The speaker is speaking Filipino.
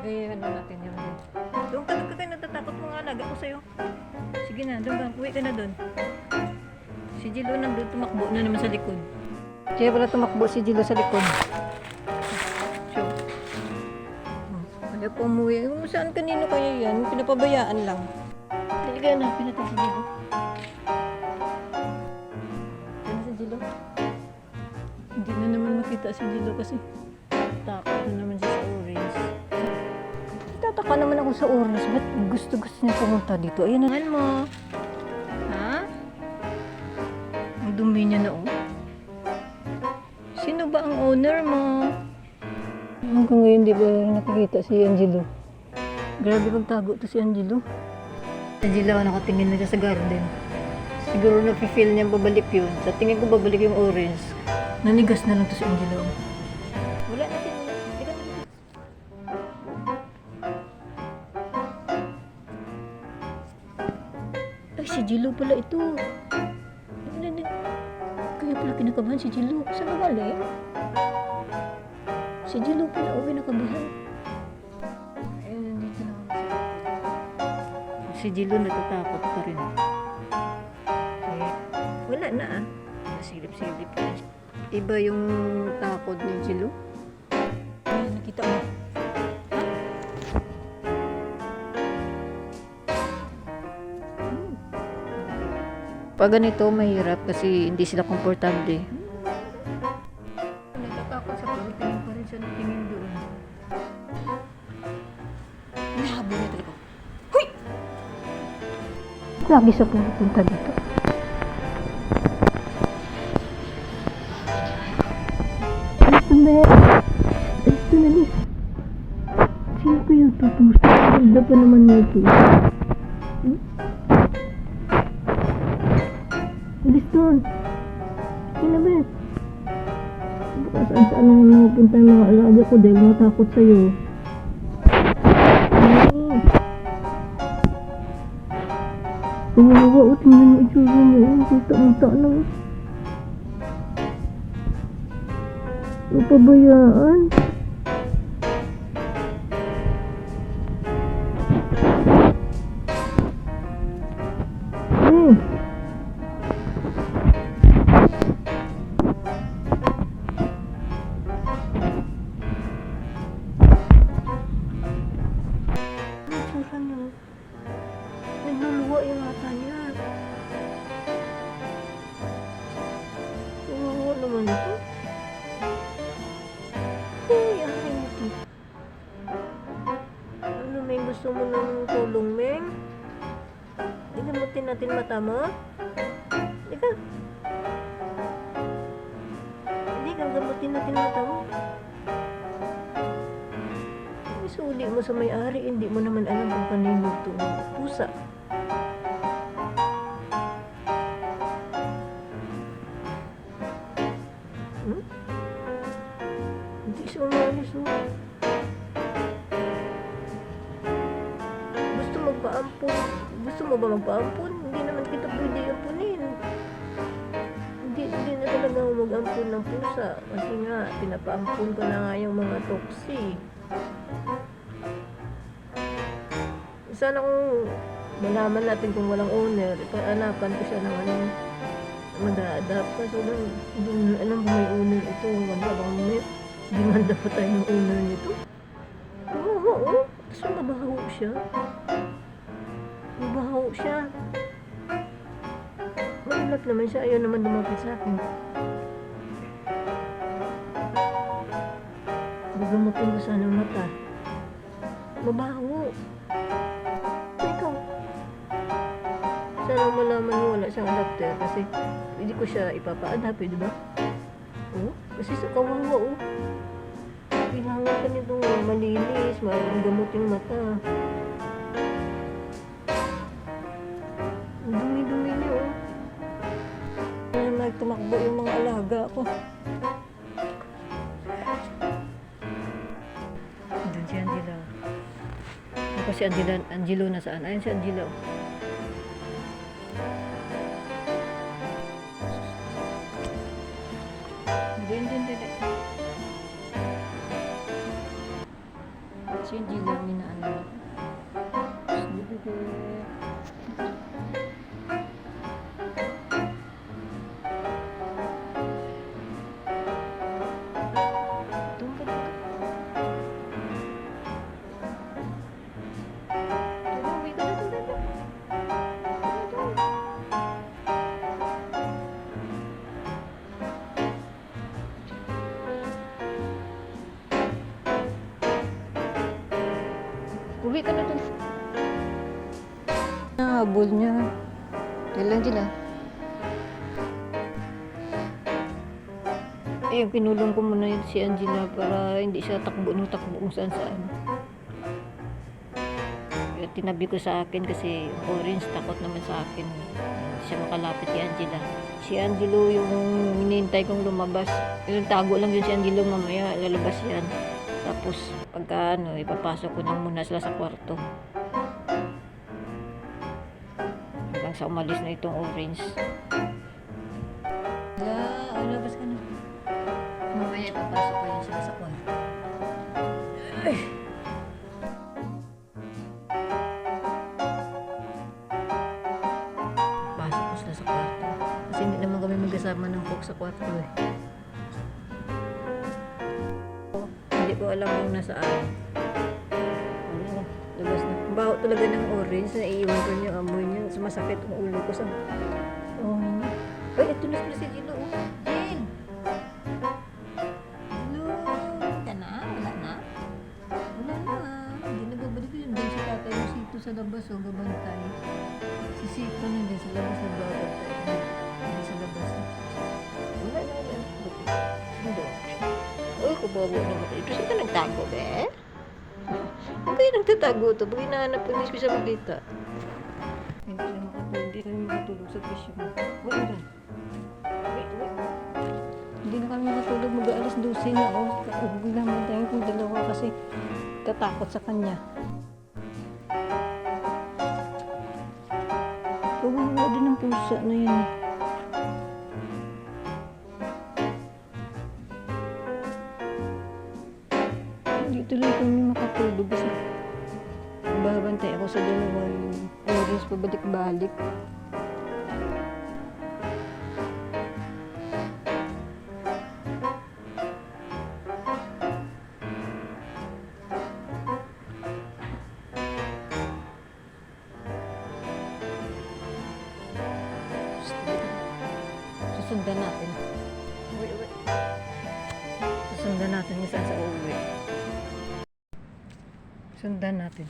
Gagayahan na natin yung doon ka kayo natatakot mga alaga ko sa'yo. Sige na, doon ka. Uwi ka na doon. Si Jilo nandun tumakbo na naman sa likod. Kaya pala tumakbo si Jilo sa likod. So, kaya po umuwi. Saan kanino kaya yan? Pinapabayaan lang. Talaga na, pinatay si Jilo. Ano si Jilo? Hindi na naman makita si Jilo kasi takot na naman siya sa orange. Tataka naman ako sa orange. Ba't gusto niya pumunta dito? Ayan na mo. Ha? Ang dumi niya na oh. Sino ba ang owner mo? Hanggang ngayon di ba nakikita si Angelo? Grabe pagtago to si Angelo. Angelo nakatingin na siya sa garden. Siguro na-feel niya babalik yun. Sa tingin ko babalik yung orange. Nanigas na lang to si Angelo. Wala natin. Ay, si Jilo pala ito. Kaya pala kinakabahan si Jilo. Saan ba galing? Si Jilo pala o kinakabahan. Ayun, nandito na ako. Si Jilo natatakot pa rin. Eh, wala na ah. Silip-silip pa rin. Iba yung takot ni Jilo. Ay, nakita mo. Pag ganito, mahirap kasi hindi sila komportable. Natatakot sa pagtingin pa rin siya ng tingin doon. Nahabol na talaga. Huy! Lagi siya pupunta dito. Alis na ba? Alis na nalis. Sino ko yung tutusin? Ganda pa naman nito. Alis doon. Sino ba? Baka saan ang napunta yung mga alaga ko dahil matakot sa'yo. Tumawa o tingnan mo itsura mo. Kita-mata lang. Napabayaan. Nagluluwa yung mata niya. Oo naman ito. Uy, akin ito. Ano, may gusto mo ng tulong, Meng? Gamutin natin mata mo? Ika. Hindi, gamutin natin mata mo. Isuli mo sa may-ari, hindi mo naman alam kung kanino ito. Pusa. Hindi siya umalis mo. Gusto magpaampun. Gusto mo ba magpaampun? Hindi naman kita pwede ampunin. Hindi na talaga ako mag-ampun ng pusa. Kasi nga, pinapaampun ko na nga yung mga toksi. Sana kung malaman natin kung walang owner, ipanapan ko siya ng ano, mada-adapt. Kaso lang, hindi alam kung may owner ito. Wala bang may demanda pa tayo ng owner nito. Oo. Tapos mabaho siya. Mabaho siya. Magulat naman siya. Ayaw naman lumapit sa akin. Gugamutin ko sana ang mata. Mabaho. Sana malaman mo wala siyang adapter kasi hindi ko siya ipapa-adapt, di ba? Oh, kasi sa kawawa, oh. Kailangan ka nitong malinis, gamot yung mata. Ang dumi-dumi niya, oh. Nagtumakbo yung mga alaga ko. Doon si Angelo. Ako si Angelo na saan? Ayun si Angelo. Hindi. Si Angela, minaano. Uwi ka na dun. Nahabol niya. Kailan sila? Ayun, pinulong ko muna yun si Angela para hindi siya takbo kung saan saan. Kaya tinabi ko sa akin kasi yung orange takot naman sa akin. Hindi siya makalapit kay Angela. Si Angelo yung hinihintay kong lumabas. Yung tago lang yun si Angelo, mamaya lalabas yan. Tapos pagka ipapasok ko na muna sila sa kwarto. Hanggang sa umalis na itong orange. Labas ka na. Mamaya ipapasok ko yun sila sa kwarto. Pasok ko sila sa kwarto. Kasi hindi naman kami magkasama ng cook sa kwarto eh. Hindi ko alam kung nasaan. Labas na. Baho talaga ng orange. Naiiwan ko niya amoy niya. Sumasakit ang ulo ko sa... Ay, ito na si Gino. Jin! Hello! Ka na? Wala na? Wala na. Hindi na babalik yun. Doon si tatay mo Sito sa labas. O, gabantay. Si Sito nandiyan sa labas. Nagbabantay. Hindi sa labas. Wala na. Hindi. Uy, kubawa naman ito. Saan ka nagtago, be? Huwag kayo nagtatago ito. Pag hinahanap ko, hindi ko siya makita. Hindi kami makatulog sa pisyo mo. Wait. Hindi na kami makatulog. Mag-alas 12 na. Huwag naman tayo kung dalawa kasi tatakot sa kanya. Kawawa din ang pusa na yun eh. Hindi tuloy kami makatulog kasi babantay ako sa dalawang oras pabalik-balik. Susundan natin. Uwi. Susundan natin kung saan sa uwi. Sundan natin.